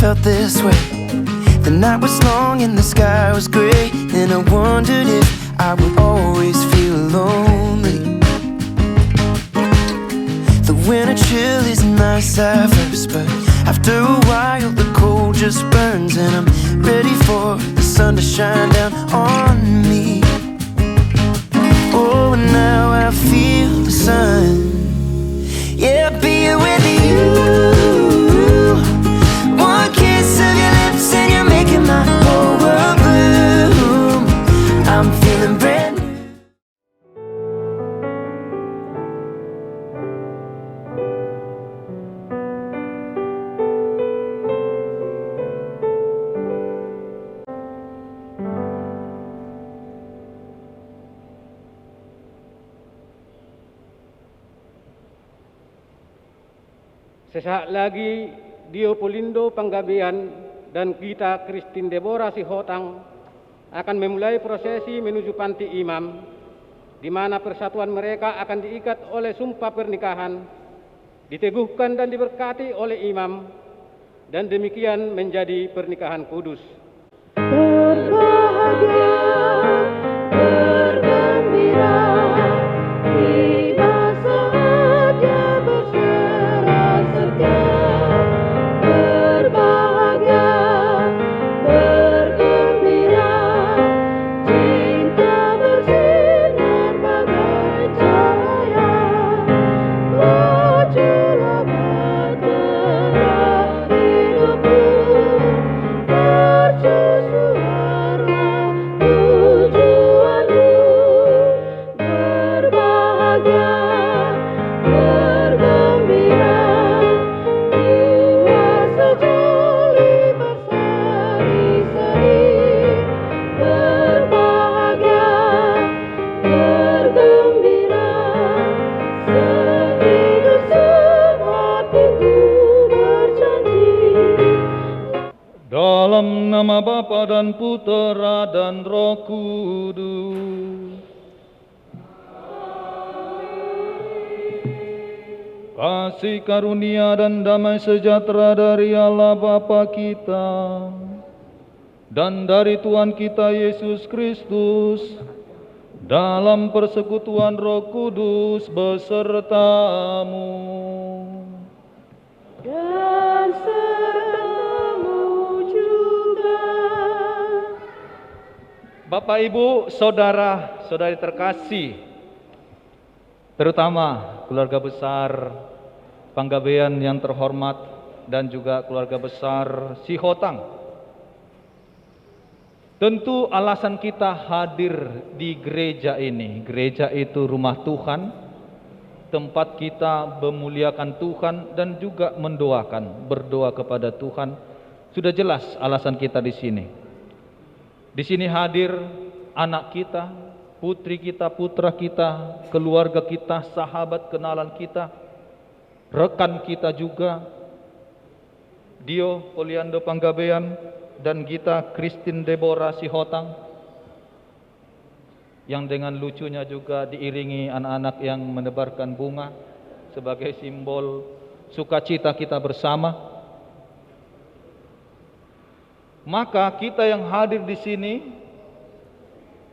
felt this way. The night was long and the sky was gray, and I wondered if I would always feel lonely. The winter chill is nice at first, but after a while the cold just burns, and I'm ready for the sun to shine down on me. Oh, and now I feel the sun. Yeah, being with you. One kiss of your lips and you're making my whole world bloom. I'm feeling brand new. Sesaat lagi Dio Polindo Panggabean dan kita Christine Deborah Sihotang akan memulai prosesi menuju panti imam, di mana persatuan mereka akan diikat oleh sumpah pernikahan, diteguhkan dan diberkati oleh imam, dan demikian menjadi pernikahan kudus. Berbahagia, bergembira, tiba saatnya berserah setia. Berbahagia, bergembira, cinta bersinar bagai cahaya. Majulah bahtera hidupku, mercusuarlah tujuanmu. Berbahagia, bergembira, jiwa sejoli berseri-seri. Berbahagia, bergembira, sehidup sematiku berjanji. Dalam nama Bapa dan Putera dan Roh Kudus. Kasih karunia dan damai sejahtera dari Allah Bapa kita dan dari Tuhan kita Yesus Kristus dalam persekutuan Roh Kudus besertamu. Dan sertamu juga. Bapak, Ibu, saudara-saudari terkasih, terutama keluarga besar Panggabean yang terhormat dan juga keluarga besar Sihotang. Tentu alasan kita hadir di gereja ini. Gereja itu rumah Tuhan, tempat kita memuliakan Tuhan dan juga mendoakan, berdoa kepada Tuhan. Sudah jelas alasan kita di sini. Di sini hadir anak kita, putri kita, putra kita, keluarga kita, sahabat kenalan kita, rekan kita juga, Dio Polindo Panggabean dan kita Christine Deborah Sihotang, yang dengan lucunya juga diiringi anak-anak yang menebarkan bunga sebagai simbol sukacita kita bersama. Maka kita yang hadir di sini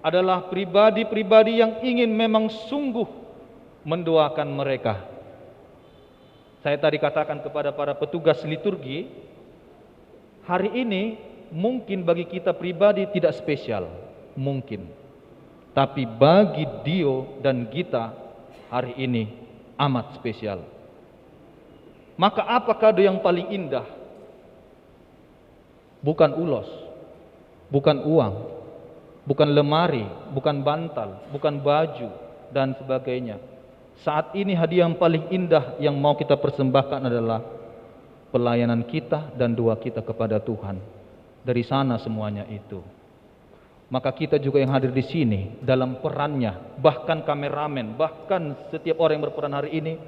adalah pribadi-pribadi yang ingin memang sungguh mendoakan mereka. Saya tadi katakan kepada para petugas liturgi, hari ini mungkin bagi kita pribadi tidak spesial, mungkin. Tapi bagi Dio dan Gita, hari ini amat spesial. Maka apa kado yang paling indah? Bukan ulos, bukan uang, bukan lemari, bukan bantal, bukan baju, dan sebagainya. Saat ini hadiah yang paling indah yang mau kita persembahkan adalah pelayanan kita dan doa kita kepada Tuhan. Dari sana semuanya itu. Maka kita juga yang hadir di sini dalam perannya, bahkan kameramen, bahkan setiap orang yang berperan hari ini,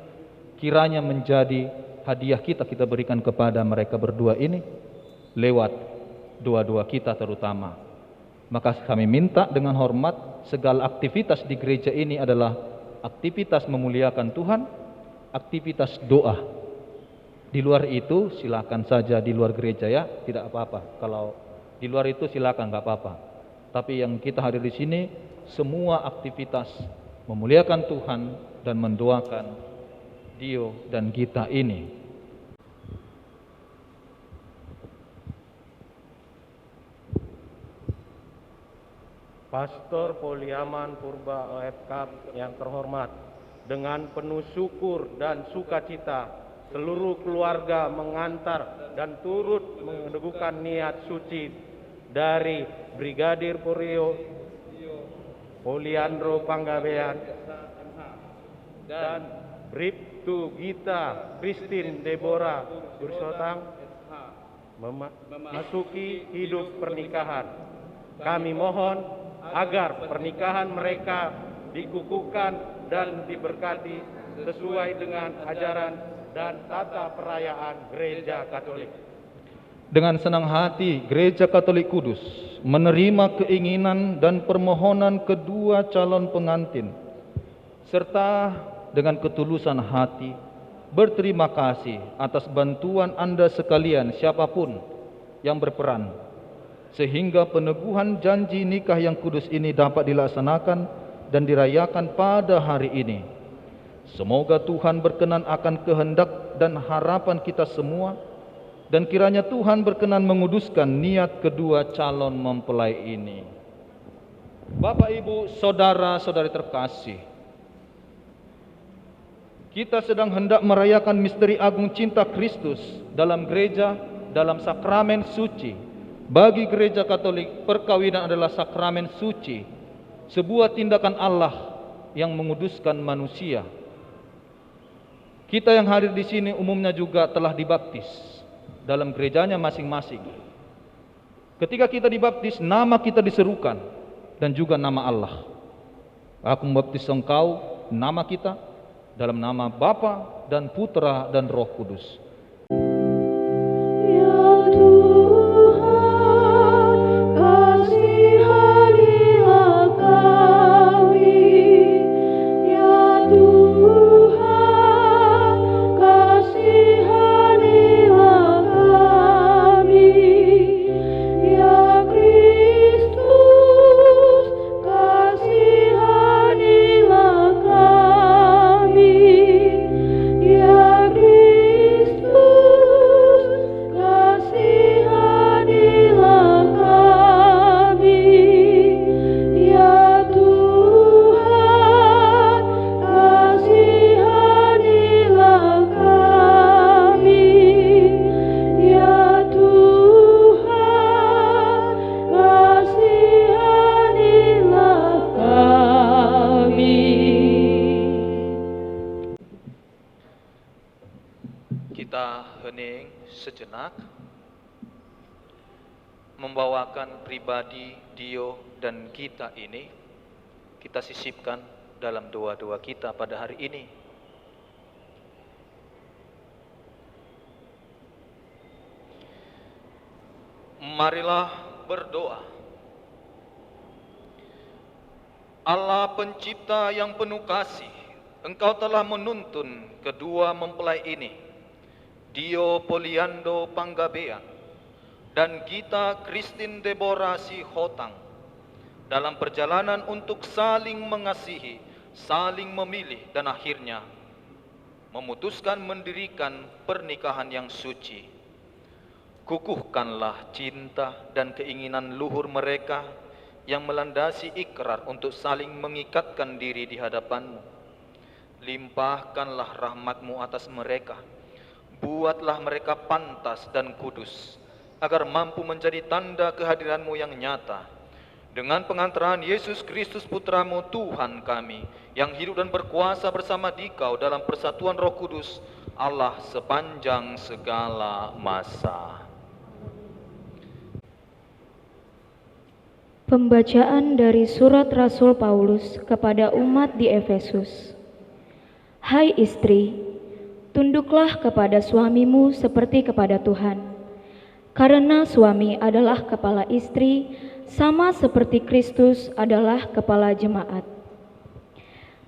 kiranya menjadi hadiah kita berikan kepada mereka berdua ini lewat doa-doa kita terutama. Maka kami minta dengan hormat, segala aktivitas di gereja ini adalah aktivitas memuliakan Tuhan, aktivitas doa. Di luar itu silakan saja di luar gereja ya, tidak apa-apa. Kalau di luar itu silakan, nggak apa-apa. Tapi yang kita hadir di sini semua aktivitas memuliakan Tuhan dan mendoakan Dio dan kita ini. Pastor Poliaman Purba OFK yang terhormat, dengan penuh syukur dan sukacita seluruh keluarga mengantar dan turut meneguhkan niat suci dari Brigadir Porio Poliandro Panggabean dan Bribtu Gita Christine Deborah Gursotang memasuki hidup pernikahan. Kami mohon agar pernikahan mereka dikukuhkan dan diberkati sesuai dengan ajaran dan tata perayaan Gereja Katolik. Dengan senang hati, Gereja Katolik Kudus menerima keinginan dan permohonan kedua calon pengantin, serta dengan ketulusan hati berterima kasih atas bantuan Anda sekalian siapapun yang berperan, sehingga peneguhan janji nikah yang kudus ini dapat dilaksanakan dan dirayakan pada hari ini. Semoga Tuhan berkenan akan kehendak dan harapan kita semua, dan kiranya Tuhan berkenan menguduskan niat kedua calon mempelai ini. Bapak, Ibu, saudara-saudari terkasih, kita sedang hendak merayakan misteri agung cinta Kristus dalam gereja, dalam sakramen suci. Bagi Gereja Katolik, perkawinan adalah sakramen suci, sebuah tindakan Allah yang menguduskan manusia. Kita yang hadir di sini umumnya juga telah dibaptis dalam gerejanya masing-masing. Ketika kita dibaptis, nama kita diserukan dan juga nama Allah. Aku membaptis engkau, nama kita, dalam nama Bapa dan Putra dan Roh Kudus. Ya Tuhan, kasihanilah kami. Ya Tuhan, kasihanilah kami. Ya Kristus, kasihanilah kami. Ya Kristus, kasihanilah kami. Ya Tuhan, kasihanilah kami. Ya Tuhan, kasihanilah kami. Kita hening sejenak, membawakan pribadi Dio dan kita ini, kita sisipkan dalam doa-doa kita pada hari ini. Marilah berdoa. Allah pencipta yang penuh kasih, Engkau telah menuntun kedua mempelai ini, Dio Poliando Panggabean dan Gita Christine Deborah Sihotang, dalam perjalanan untuk saling mengasihi, saling memilih, dan akhirnya memutuskan mendirikan pernikahan yang suci. Kukuhkanlah cinta dan keinginan luhur mereka yang melandasi ikrar untuk saling mengikatkan diri di hadapan-Mu. Limpahkanlah rahmat-Mu atas mereka. Buatlah mereka pantas dan kudus, agar mampu menjadi tanda kehadiran-Mu yang nyata. Dengan pengantaran Yesus Kristus Putra-Mu Tuhan kami, yang hidup dan berkuasa bersama Dikau dalam persatuan Roh Kudus, Allah sepanjang segala masa. Pembacaan dari surat Rasul Paulus kepada umat di Efesus. Hai istri, tunduklah kepada suamimu seperti kepada Tuhan. Karena suami adalah kepala istri, sama seperti Kristus adalah kepala jemaat.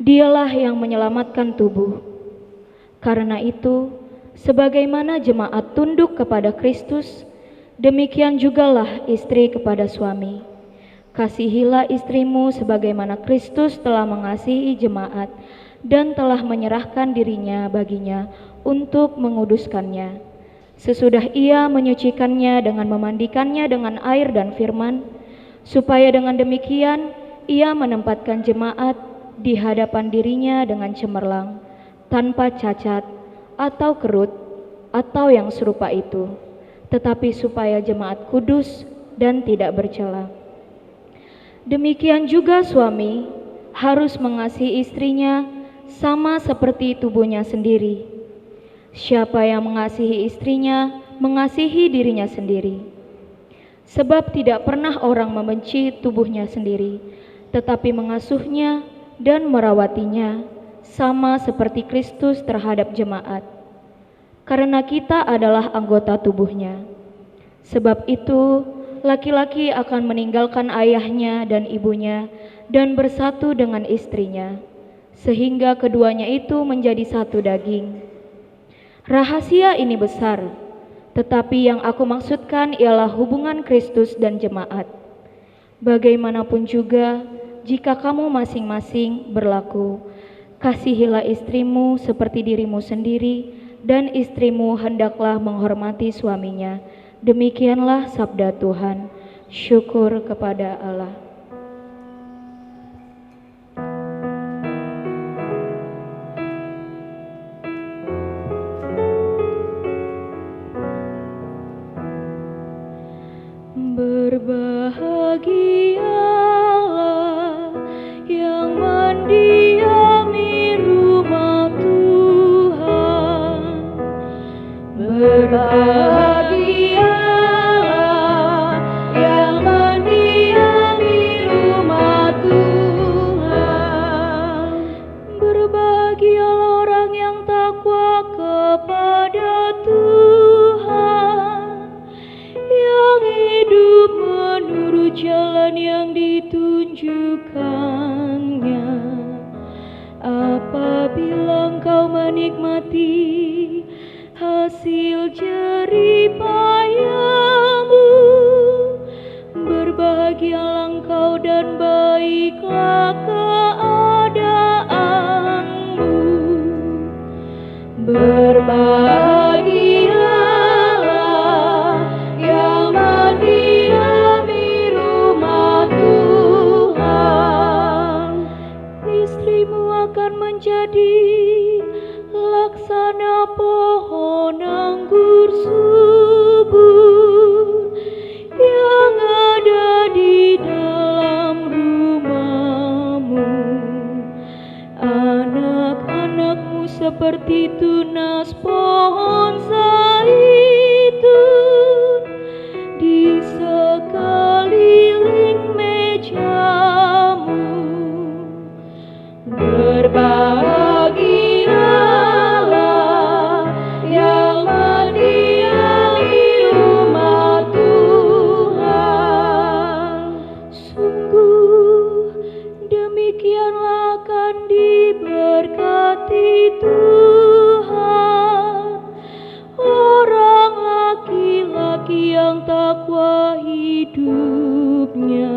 Dialah yang menyelamatkan tubuh. Karena itu, Sebagaimana jemaat tunduk kepada Kristus, demikian jugalah istri kepada suami. Kasihilah istrimu sebagaimana Kristus telah mengasihi jemaat dan telah menyerahkan dirinya baginya untuk menguduskannya. Sesudah ia menyucikannya dengan memandikannya dengan air dan firman, supaya dengan demikian ia menempatkan jemaat di hadapan dirinya dengan cemerlang, tanpa cacat atau kerut atau yang serupa itu, tetapi supaya jemaat kudus dan tidak bercela. Demikian juga suami harus mengasihi istrinya sama seperti tubuhnya sendiri. Siapa yang mengasihi istrinya, mengasihi dirinya sendiri. Sebab tidak pernah orang membenci tubuhnya sendiri, tetapi mengasuhnya dan merawatinya, sama seperti Kristus terhadap jemaat. Karena kita adalah anggota tubuhnya. Sebab itu, laki-laki akan meninggalkan ayahnya dan ibunya dan bersatu dengan istrinya, sehingga keduanya itu menjadi satu daging. Rahasia ini besar, tetapi yang aku maksudkan ialah hubungan Kristus dan jemaat. Bagaimanapun juga, jika kamu masing-masing berlaku, kasihilah istrimu seperti dirimu sendiri, dan istrimu hendaklah menghormati suaminya. Demikianlah sabda Tuhan. Syukur kepada Allah. Berbahagialah yang mendiami rumah Tuhan. Berbahagialah yang mendiami rumah Tuhan. Berbahagialah orang yang takwa kepada Tuhan, yang hidup menurut jalan yang ditunjukkannya. Apabila engkau menikmati hasil jerih payahmu, berbahagialah engkau dan baiklah keadaanmu. Berbahagialah yang mendiami rumah Tuhan. Istrimu akan menjadi laksana pohon anggur subur yang ada di dalam rumahmu. Anak-anakmu seperti tunas pohon zaitun di sekeliling mejamu. Berbahagialah yang mendiami rumah Tuhan. Sungguh demikianlah akan diberkati Tuhan orang laki-laki yang takwa hidupnya.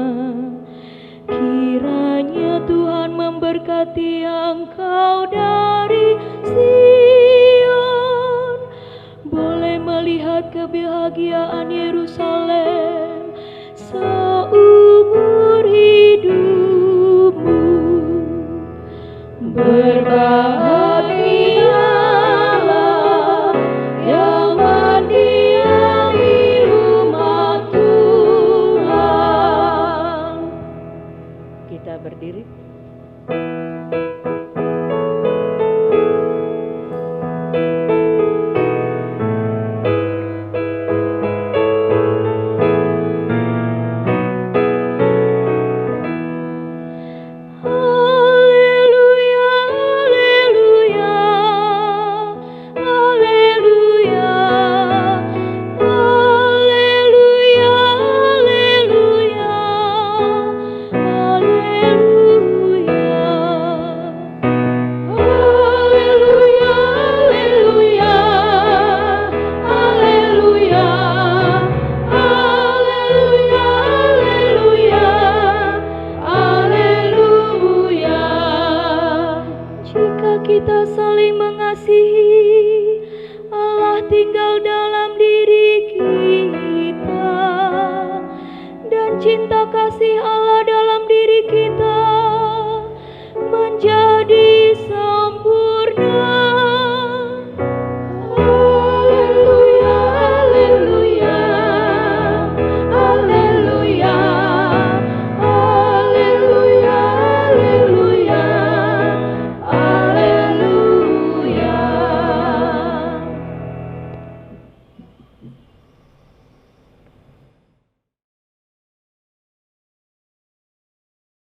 Kiranya Tuhan memberkati engkau dari Sion, boleh melihat kebahagiaan Yerusalem seumur hidupmu. Berbahagialah yang mendiami rumah Tuhan. Kita berdiri. Haleluya, haleluya. tinggal dalam diri kita, dan cinta kasih Allah